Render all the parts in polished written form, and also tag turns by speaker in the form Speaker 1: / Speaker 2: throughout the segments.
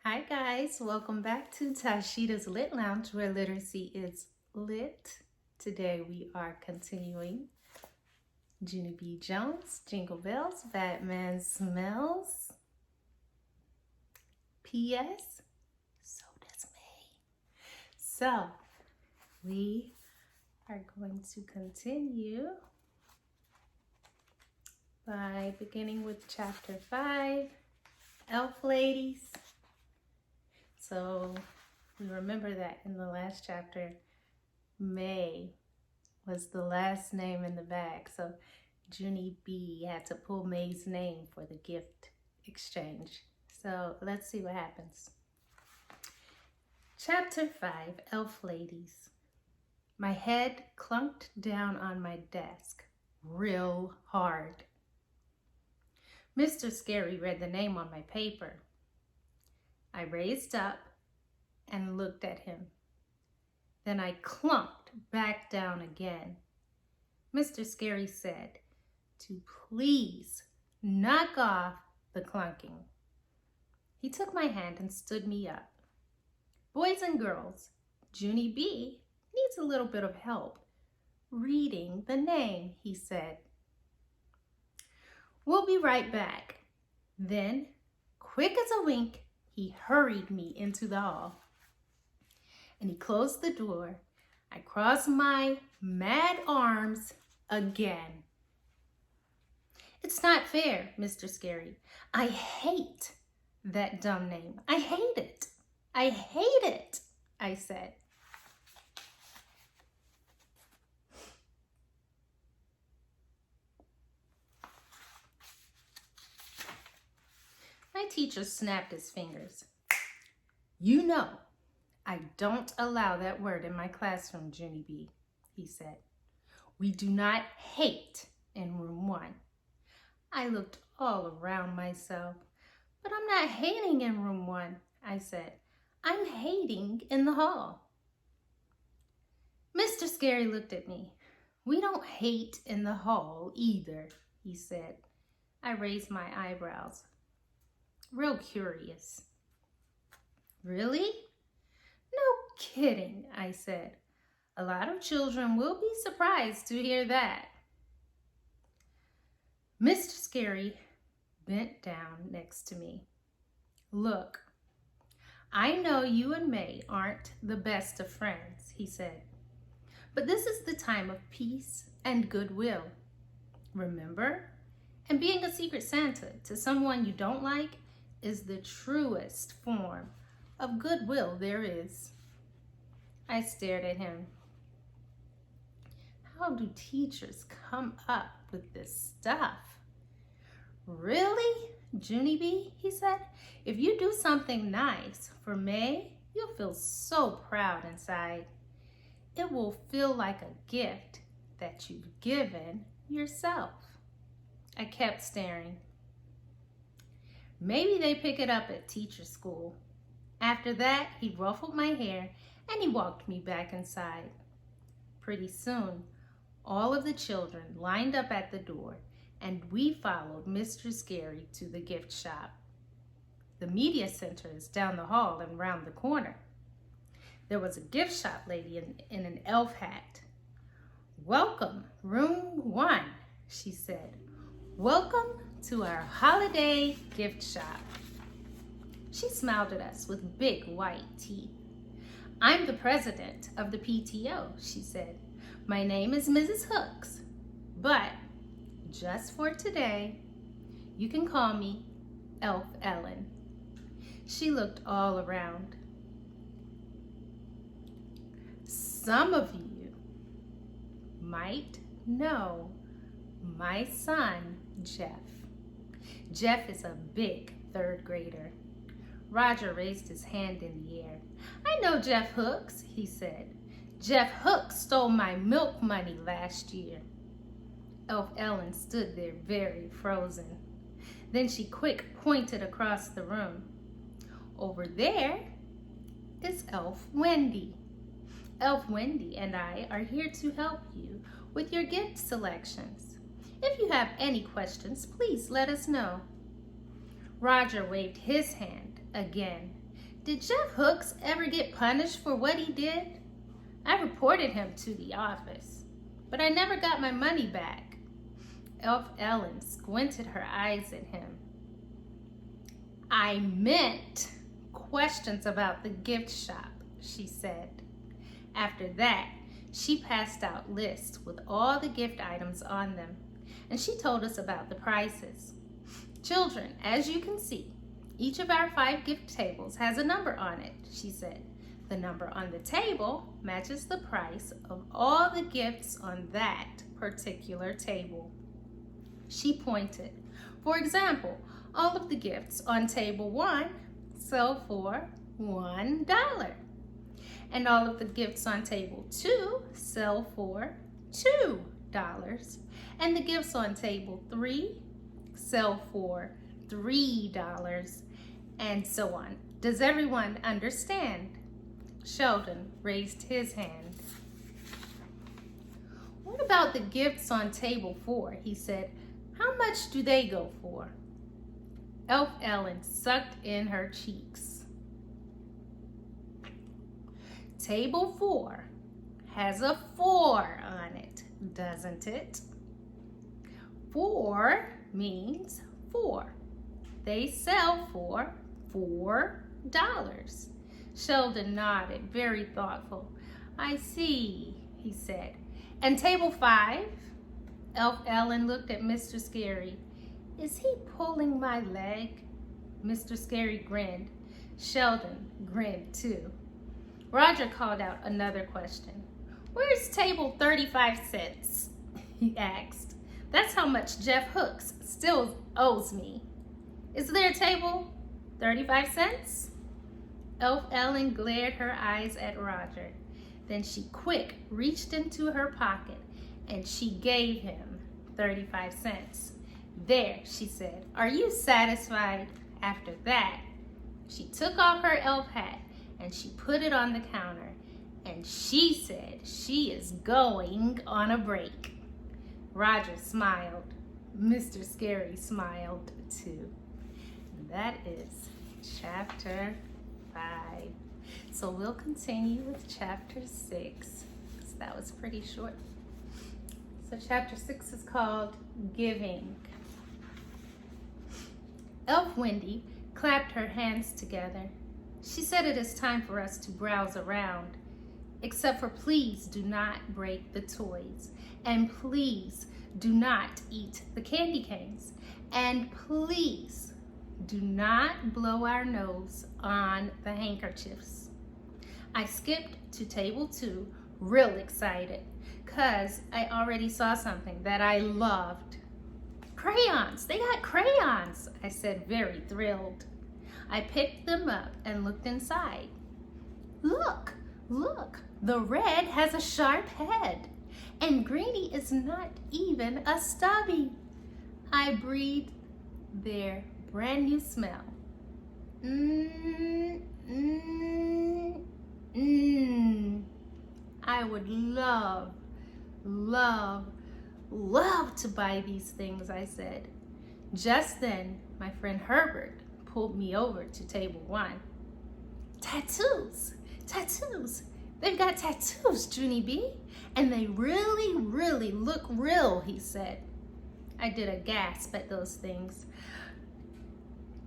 Speaker 1: Hi guys, welcome back to Tashida's Lit Lounge where literacy is lit. Today we are continuing Junie B. Jones, Jingle Bells, Batman Smells. P.S. So does May. So we are going to continue by beginning with chapter 5, Elf Ladies. So we remember that in the last chapter, May was the last name in the bag. So Junie B had to pull May's name for the gift exchange. So let's see what happens. Chapter 5, Elf Ladies. My head clunked down on my desk real hard. Mr. Scary read the name on my paper. I raised up and looked at him. Then I clunked back down again. Mr. Scary said to please knock off the clunking. He took my hand and stood me up. Boys and girls, Junie B needs a little bit of help reading the name, he said. We'll be right back. Then, quick as a wink, he hurried me into the hall. And he closed the door. I crossed my mad arms again. It's not fair, Mr. Scary. I hate that dumb name. I hate it. I hate it, I said. My teacher snapped his fingers. You know, I don't allow that word in my classroom, Junie B, he said. We do not hate in room 1. I looked all around myself. But I'm not hating in room 1, I said. I'm hating in the hall. Mr. Scary looked at me. We don't hate in the hall either, he said. I raised my eyebrows. Real curious. Really? No kidding, I said. A lot of children will be surprised to hear that. Mr. Scary bent down next to me. Look, I know you and May aren't the best of friends, he said. But this is the time of peace and goodwill. Remember? And being a Secret Santa to someone you don't like is the truest form of goodwill there is. I stared at him. How do teachers come up with this stuff? Really, Junie B, he said, if you do something nice for May, you'll feel so proud inside. It will feel like a gift that you've given yourself. I kept staring. Maybe they pick it up at teacher school. After that, he ruffled my hair and he walked me back inside. Pretty soon, all of the children lined up at the door and we followed Mr. Scary to the gift shop. The media center is down the hall and round the corner. There was a gift shop lady in an elf hat. Welcome, room 1, she said. Welcome to our holiday gift shop. She smiled at us with big white teeth. I'm the president of the PTO, she said. My name is Mrs. Hooks, but just for today, you can call me Elf Ellen. She looked all around. Some of you might know my son, Jeff. Jeff is a big 3rd grader. Roger raised his hand in the air. I know Jeff Hooks, he said. Jeff Hooks stole my milk money last year. Elf Ellen stood there very frozen. Then she quick pointed across the room. Over there is Elf Wendy. Elf Wendy and I are here to help you with your gift selections. If you have any questions, please let us know. Roger waved his hand again. Did Jeff Hooks ever get punished for what he did? I reported him to the office, but I never got my money back. Elf Ellen squinted her eyes at him. I meant questions about the gift shop, she said. After that, she passed out lists with all the gift items on them, and she told us about the prices. Children, as you can see, each of our 5 gift tables has a number on it, she said. The number on the table matches the price of all the gifts on that particular table. She pointed. For example, all of the gifts on table 1 sell for $1. And all of the gifts on table 2 sell for $2. And the gifts on table 3 sell for $3, and so on. Does everyone understand? Sheldon raised his hand. What about the gifts on table 4? He said. How much do they go for? Elf Ellen sucked in her cheeks. Table 4 has a 4 on it, doesn't it? 4 means 4. They sell for $4. Sheldon nodded, very thoughtful. I see, he said. And table 5? Elf Ellen looked at Mr. Scary. Is he pulling my leg? Mr. Scary grinned. Sheldon grinned too. Roger called out another question. Where's table 35 cents? He asked. That's how much Jeff Hooks still owes me. Is there a table 35 cents? Elf Ellen glared her eyes at Roger. Then she quick reached into her pocket and she gave him 35 cents. There, she said. Are you satisfied? After that, she took off her elf hat and she put it on the counter, and she said she is going on a break. Roger smiled. Mr. Scary smiled too. And that is chapter 5. So we'll continue with chapter 6, because that was pretty short. So chapter 6 is called Giving. Elf Wendy clapped her hands together. She said it is time for us to browse around. Except for please do not break the toys. And please do not eat the candy canes. And please do not blow our nose on the handkerchiefs. I skipped to table 2, real excited, because I already saw something that I loved. Crayons! They got crayons! I said, very thrilled. I picked them up and looked inside. Look, look, the red has a sharp head, and Greenie is not even a stubby. I breathed their brand new smell. I would love to buy these things, I said. Just then, my friend Herbert pulled me over to table 1. Tattoos, tattoos. They've got tattoos, Junie B. And they really, really look real, he said. I did a gasp at those things.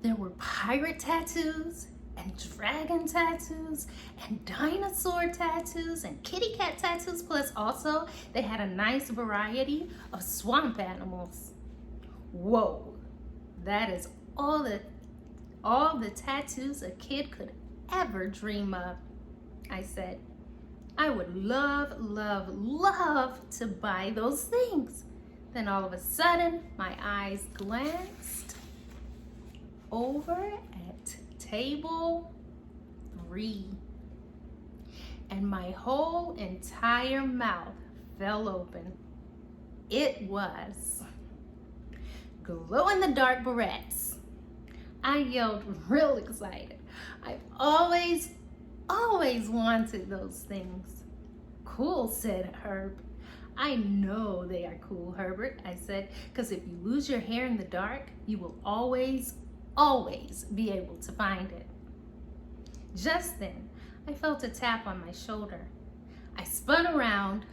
Speaker 1: There were pirate tattoos, and dragon tattoos, and dinosaur tattoos, and kitty cat tattoos, plus also they had a nice variety of swamp animals. Whoa, that is all the tattoos a kid could ever dream of, I said. I would love to buy those things. Then all of a sudden, my eyes glanced over at table 3, and my whole entire mouth fell open. It was glow-in-the-dark barrettes. I yelled real excited. I've always wanted those things. Cool, said Herb. I know they are cool, Herbert, I said, because if you lose your hair in the dark, you will always be able to find it. Just then, I felt a tap on my shoulder. I spun around.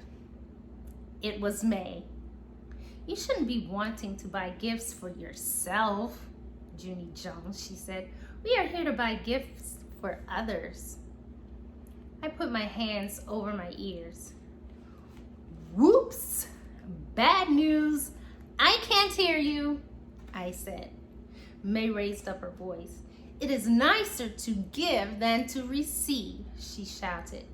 Speaker 1: It was May. "You shouldn't be wanting to buy gifts for yourself, Junie Jones," she said. "We are here to buy gifts for others." I put my hands over my ears. "Whoops! Bad news! I can't hear you," I said. May raised up her voice. "It is nicer to give than to receive," she shouted.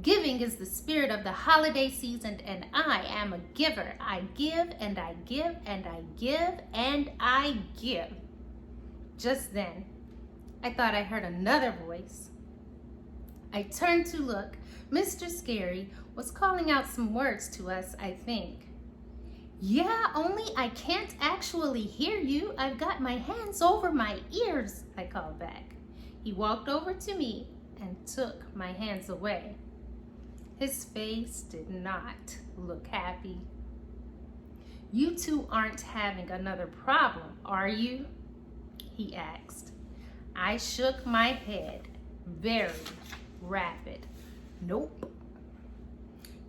Speaker 1: "Giving is the spirit of the holiday season, and I am a giver. I give and I give and I give and I give." Just then, I thought I heard another voice. I turned to look. Mr. Scary was calling out some words to us, I think. "Yeah, only I can't actually hear you. I've got my hands over my ears," I called back. He walked over to me and took my hands away. His face did not look happy. "You two aren't having another problem, are you?" he asked. I shook my head, very rapid. "Nope.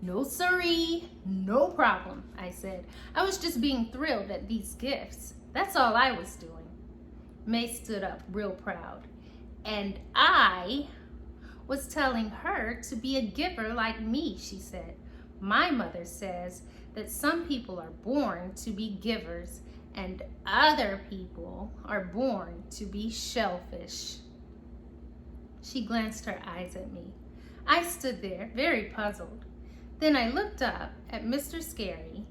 Speaker 1: No siree, no problem," I said. "I was just being thrilled at these gifts. That's all I was doing." May stood up real proud. "And I was telling her to be a giver like me," she said. "My mother says that some people are born to be givers and other people are born to be shellfish." She glanced her eyes at me. I stood there, very puzzled. Then I looked up at Mr. Scary.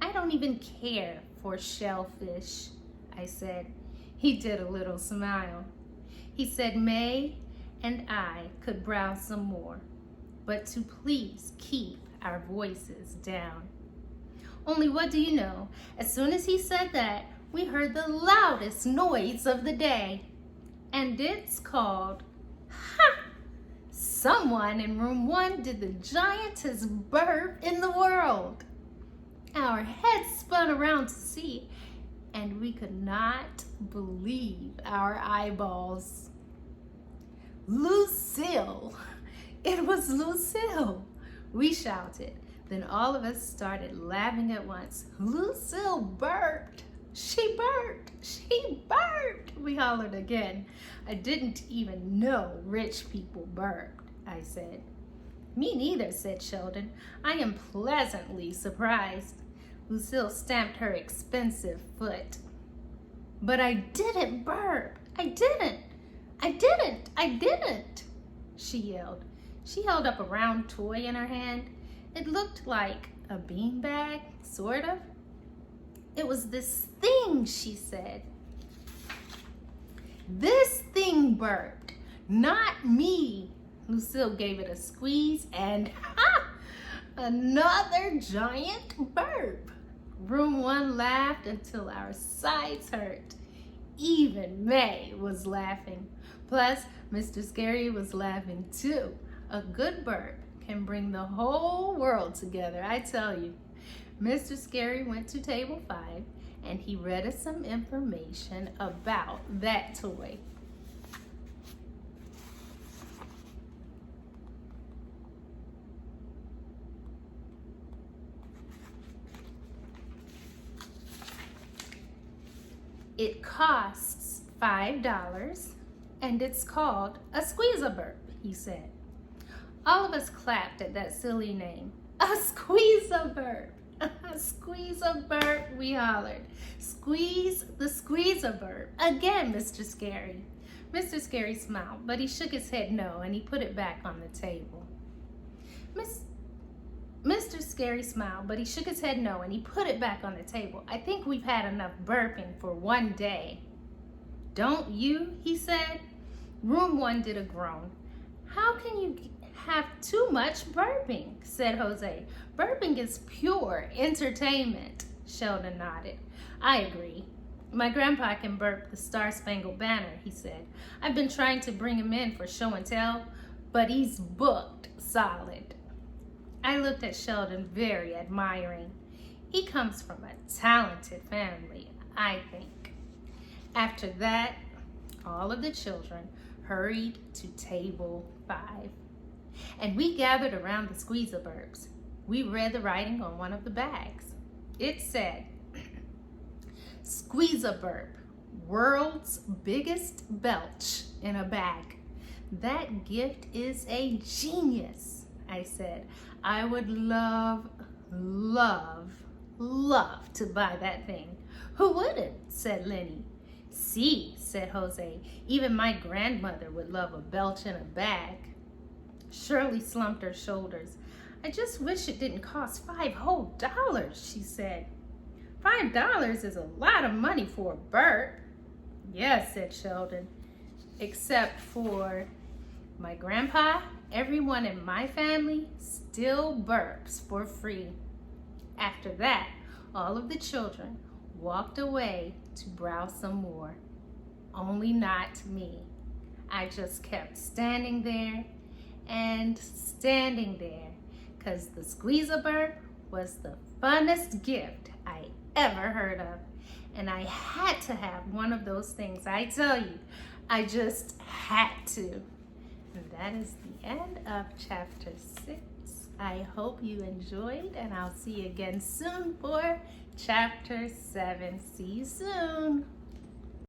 Speaker 1: "I don't even care for shellfish," I said. He did a little smile. He said May and I could browse some more, but to please keep our voices down. Only what do you know? As soon as he said that, we heard the loudest noise of the day. And it's called, ha! Someone in room 1 did the giantest burp in the world. Our heads spun around to see, and we could not believe our eyeballs. "Lucille! It was Lucille!" we shouted. Then all of us started laughing at once. "Lucille burped! She burped! She burped!" we hollered again. "I didn't even know rich people burped," I said. "Me neither," said Sheldon. "I am pleasantly surprised." Lucille stamped her expensive foot. "But I didn't burp! I didn't! I didn't! I didn't!" she yelled. She held up a round toy in her hand. It looked like a beanbag, sort of. "It was this thing," she said. "This thing burped, not me." Lucille gave it a squeeze and another giant burp. Room 1 laughed until our sides hurt. Even May was laughing. Plus, Mr. Scary was laughing too. A good burp can bring the whole world together, I tell you. Mr. Scary went to table 5 and he read us some information about that toy. It costs $5 and it's called a squeeze-a-burp, he said. All of us clapped at that silly name. A squeeze-a-burp! A squeeze-a-burp, we hollered. "Squeeze the squeeze-a-burp. Again, Mr. Scary." Mr. Scary smiled, but he shook his head no, and he put it back on the table. Mr. Scary smiled, but he shook his head no, and he put it back on the table. "I think we've had enough burping for one day." "Don't you?" he said. Room 1 did a groan. "How can you have too much burping?" said Jose. "Burping is pure entertainment." Sheldon nodded. "I agree. My grandpa can burp the Star-Spangled Banner," he said. "I've been trying to bring him in for show and tell, but he's booked solid." I looked at Sheldon very admiring. He comes from a talented family, I think. After that, all of the children hurried to table 5. And we gathered around the squeeze-a-burps. We read the writing on one of the bags. It said, "Squeeze-a-burp, world's biggest belch in a bag. That gift is a genius," I said. "I would love, love, love to buy that thing." "Who wouldn't?" said Lenny. "See," said Jose, "even my grandmother would love a belch in a bag." Shirley slumped her shoulders. "I just wish it didn't cost $5 whole," she said. $5 is a lot of money for a burp." "Yes," said Sheldon, "except for my grandpa. Everyone in my family still burps for free." After that, all of the children walked away to browse some more. Only not me. I just kept standing there and standing there, because the squeeze-a-burp was the funnest gift I ever heard of. And I had to have one of those things. I tell you, I just had to. And that is the end of chapter 6. I hope you enjoyed, and I'll see you again soon for chapter 7. See you soon.